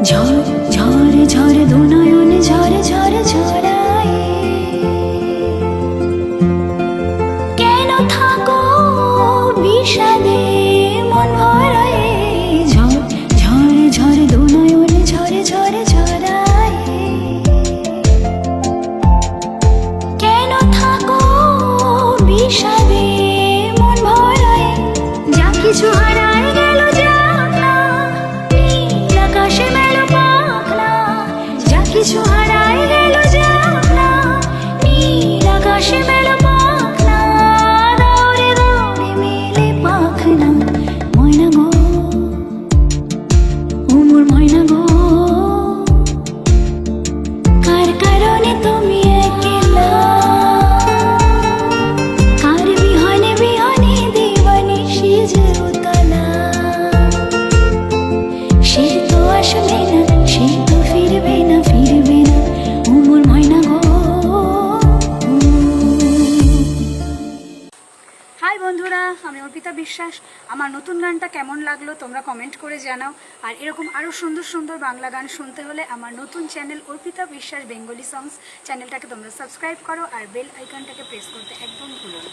ঝড় ঝড় ঝড় দু নয়ন ঝড় ঝড় ঝরায়, কেন থাকো বিষাদে মন ভরায়। ঝড় ঝড় ঝড় দু নয়ন ঝড় ঝড় ঝরায়, কেন থাকো বিষাদে মন ভরায়। যা কিছু হারায় গেল যাক না, নীল আকাশে মেলো পাখ না। যা কিছু হারায় গেল যাক না, নীল আকাশে মেলো পাখ না। দৌড়ে দৌড়ে মেলে পাখ না। ময়না গো, ও মোর ময়না গো, কার কারণে তুমি একলা, কার বিহনে বিহনে দিবানিশি যে উতলা। সে তো আসবে না, সে তো ফিরবে না, ফিরবে না, ও মোর ময়না গো। হাই বন্ধুরা, আমি অর্পিতা বিশ্বাস। আমার নতুন গানটা কেমন লাগলো তোমরা কমেন্ট করে জানাও। আর এরকম আরও সুন্দর সুন্দর বাংলা গান শুনতে হলে আমার নতুন চ্যানেল অর্পিতা বিশ্বাস বেঙ্গলি সংস চ্যানেলটাকে তোমরা সাবস্ক্রাইব করো আর বেল আইকনটাকে প্রেস করতে একদম ভুলো না।